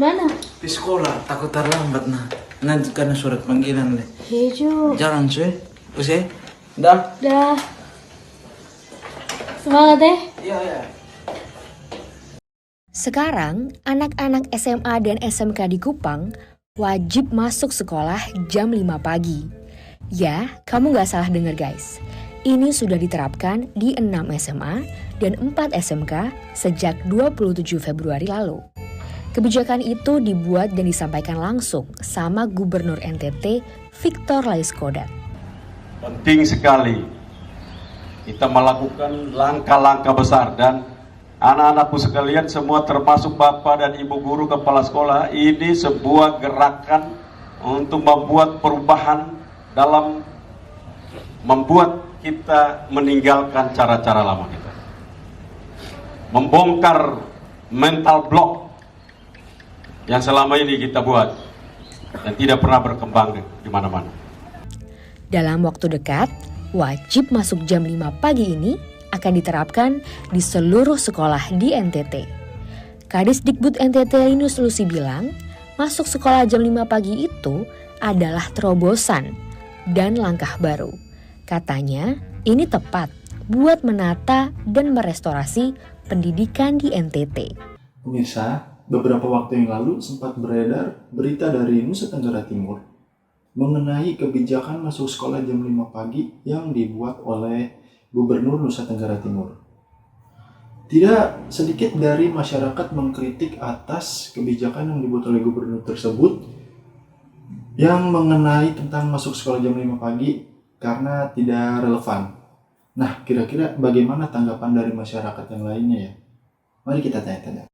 mana? Di sekolah, takut terlambat nah. Nanti karena surat panggilan deh. Hejo. Jalan cuy. Usai? Dah? Dah. Semangat ya. Iya, iya. Sekarang, anak-anak SMA dan SMK di Kupang wajib masuk sekolah jam 5 pagi. Ya, kamu gak salah dengar guys. Ini sudah diterapkan di 6 SMA dan 4 SMK sejak 27 Februari lalu. Kebijakan itu dibuat dan disampaikan langsung sama Gubernur NTT Victor Laiskodat. Penting sekali kita melakukan langkah-langkah besar dan anak-anakku sekalian semua termasuk Bapak dan Ibu guru kepala sekolah, ini sebuah gerakan untuk membuat perubahan dalam membuat kita meninggalkan cara-cara lama kita. Membongkar mental block yang selama ini kita buat dan tidak pernah berkembang di mana-mana. Dalam waktu dekat, wajib masuk jam 5 pagi ini akan diterapkan di seluruh sekolah di NTT. Kadisdikbud NTT Linus Lusi bilang, masuk sekolah jam 5 pagi itu adalah terobosan dan langkah baru. Katanya, ini tepat buat menata dan merestorasi pendidikan di NTT. Pemirsa, beberapa waktu yang lalu sempat beredar berita dari Nusa Tenggara Timur mengenai kebijakan masuk sekolah jam 5 pagi yang dibuat oleh Gubernur Nusa Tenggara Timur. Tidak sedikit dari masyarakat mengkritik atas kebijakan yang dibuat oleh gubernur tersebut yang mengenai tentang masuk sekolah jam 5 pagi karena tidak relevan. Nah, kira-kira bagaimana tanggapan dari masyarakat yang lainnya ya? Mari kita tanya-tanya.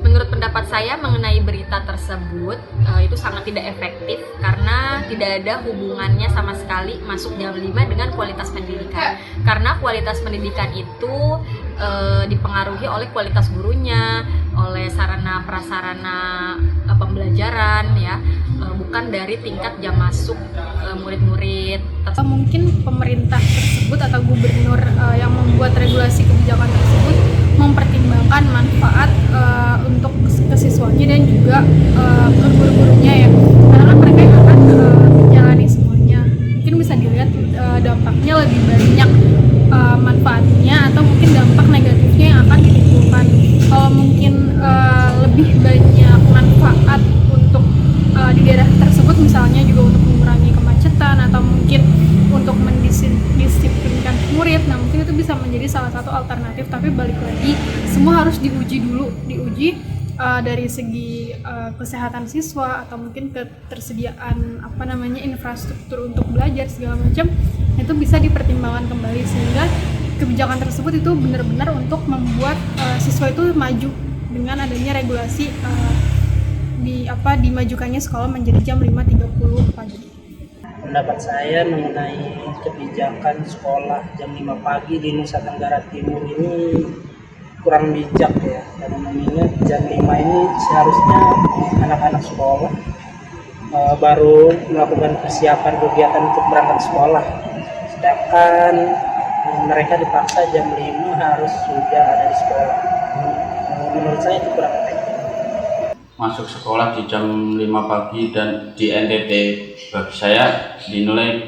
Menurut pendapat saya mengenai berita tersebut itu sangat tidak efektif karena tidak ada hubungannya sama sekali masuk jam 5 dengan kualitas pendidikan. Karena kualitas pendidikan itu dipengaruhi oleh kualitas gurunya, oleh sarana prasarana pembelajaran ya, bukan dari tingkat jam masuk murid-murid. Mungkin pemerintah tersebut atau gubernur yang membuat regulasi kebijakan tersebut mempertimbangkan manfaat untuk kesiswanya dan juga ke guru-gurunya ya, karena mereka yang akan menjalani semuanya. Mungkin bisa dilihat dampaknya lebih banyak manfaatnya atau mungkin dampak negatifnya yang akan ditimbulkan. Kalau mungkin lebih banyak manfaat untuk di daerah tersebut, misalnya juga untuk mengurangi kemacetan atau mungkin untuk mendisiplinkan murid, nah mungkin itu bisa menjadi salah satu alternatif. Tapi balik lagi, semua harus diuji dulu, dari segi kesehatan siswa atau mungkin ketersediaan infrastruktur untuk belajar segala macam, itu bisa dipertimbangkan kembali sehingga kebijakan tersebut itu benar-benar untuk membuat siswa itu maju dengan adanya regulasi dimajukannya sekolah menjadi jam 5.30 pagi. Pendapat saya mengenai kebijakan sekolah jam 5 pagi di Nusa Tenggara Timur ini kurang bijak ya, dan mengingat jam 5 ini seharusnya anak-anak sekolah baru melakukan persiapan kegiatan untuk berangkat sekolah, sedangkan mereka dipaksa jam 5 harus sudah ada di sekolah. Menurut saya itu kurang efektif. Masuk sekolah di jam 5 pagi dan di NTT bagi saya dinilai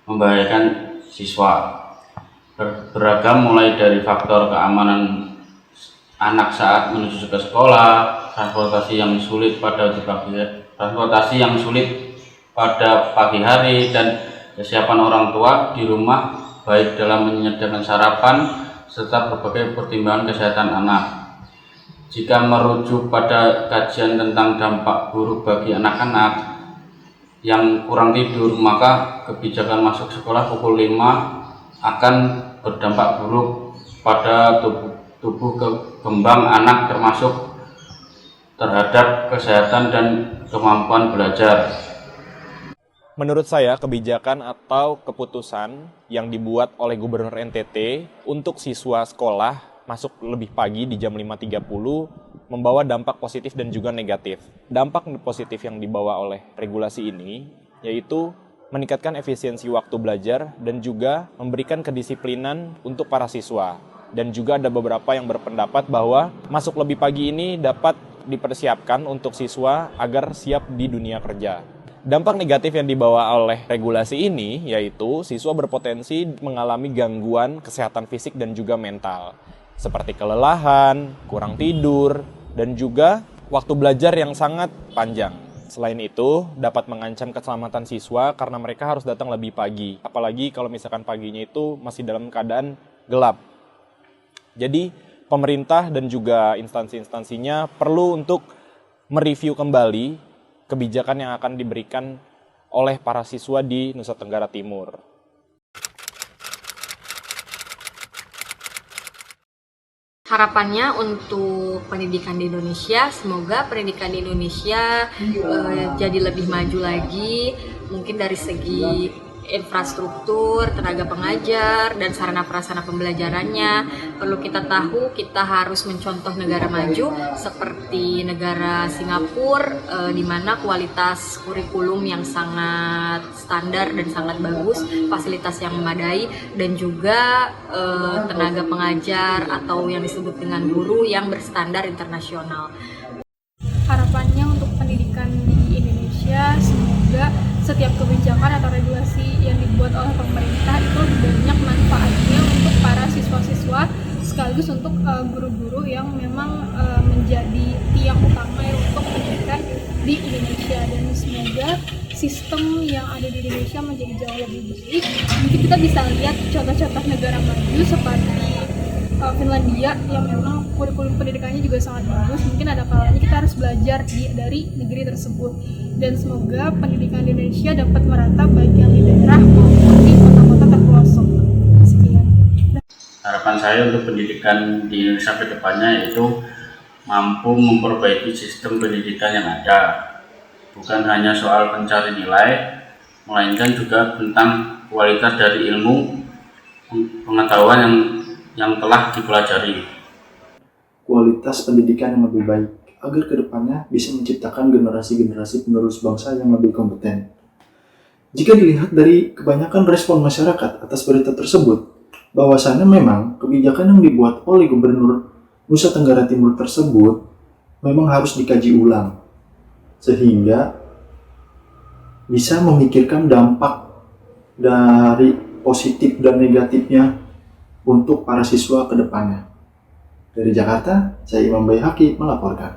membahayakan siswa. Beragam mulai dari faktor keamanan anak saat menuju ke sekolah, transportasi yang sulit pada pagi hari, dan kesiapan orang tua di rumah baik dalam menyediakan sarapan serta berbagai pertimbangan kesehatan anak. Jika merujuk pada kajian tentang dampak buruk bagi anak-anak yang kurang tidur, maka kebijakan masuk sekolah pukul 5 akan berdampak buruk pada tubuh kembang anak, termasuk terhadap kesehatan dan kemampuan belajar. Menurut saya, kebijakan atau keputusan yang dibuat oleh Gubernur NTT untuk siswa sekolah masuk lebih pagi di jam 5.30 membawa dampak positif dan juga negatif. Dampak positif yang dibawa oleh regulasi ini yaitu meningkatkan efisiensi waktu belajar dan juga memberikan kedisiplinan untuk para siswa. Dan juga ada beberapa yang berpendapat bahwa masuk lebih pagi ini dapat dipersiapkan untuk siswa agar siap di dunia kerja. Dampak negatif yang dibawa oleh regulasi ini yaitu siswa berpotensi mengalami gangguan kesehatan fisik dan juga mental, seperti kelelahan, kurang tidur, dan juga waktu belajar yang sangat panjang. Selain itu, dapat mengancam keselamatan siswa karena mereka harus datang lebih pagi. Apalagi kalau misalkan paginya itu masih dalam keadaan gelap. Jadi, pemerintah dan juga instansi-instansinya perlu untuk mereview kembali kebijakan yang akan diberikan oleh para siswa di Nusa Tenggara Timur. Harapannya untuk pendidikan di Indonesia, semoga pendidikan di Indonesia jadi lebih maju lagi, mungkin dari segi infrastruktur, tenaga pengajar, dan sarana prasarana pembelajarannya. Perlu kita tahu, kita harus mencontoh negara maju seperti negara Singapura, di mana kualitas kurikulum yang sangat standar dan sangat bagus, fasilitas yang memadai, dan juga tenaga pengajar atau yang disebut dengan guru yang berstandar internasional. Harapannya untuk pendidikan di Indonesia, semoga setiap kebijakan atau regulasi yang dibuat oleh pemerintah itu lebih banyak manfaatnya untuk para siswa-siswa sekaligus untuk guru-guru yang memang menjadi tiang utama untuk pendidikan di Indonesia, dan semoga sistem yang ada di Indonesia menjadi jauh lebih baik. Mungkin kita bisa lihat contoh-contoh negara maju seperti Finlandia yang memang kurikulum pendidikannya juga sangat bagus. Mungkin ada kalanya kita harus belajar dari negeri tersebut, dan semoga pendidikan di Indonesia dapat merata baik yang di daerah maupun di kota-kota terpelosok. Sekian. Harapan saya untuk pendidikan di Indonesia ke depannya yaitu mampu memperbaiki sistem pendidikan yang ada, bukan hanya soal pencari nilai, melainkan juga tentang kualitas dari ilmu pengetahuan yang telah dipelajari. Kualitas pendidikan yang lebih baik agar kedepannya bisa menciptakan generasi-generasi penerus bangsa yang lebih kompeten. Jika dilihat dari kebanyakan respon masyarakat atas berita tersebut, bahwasannya memang kebijakan yang dibuat oleh Gubernur Nusa Tenggara Timur tersebut memang harus dikaji ulang, sehingga bisa memikirkan dampak dari positif dan negatifnya untuk para siswa ke depannya. Dari Jakarta, saya Imam Baihaqi melaporkan.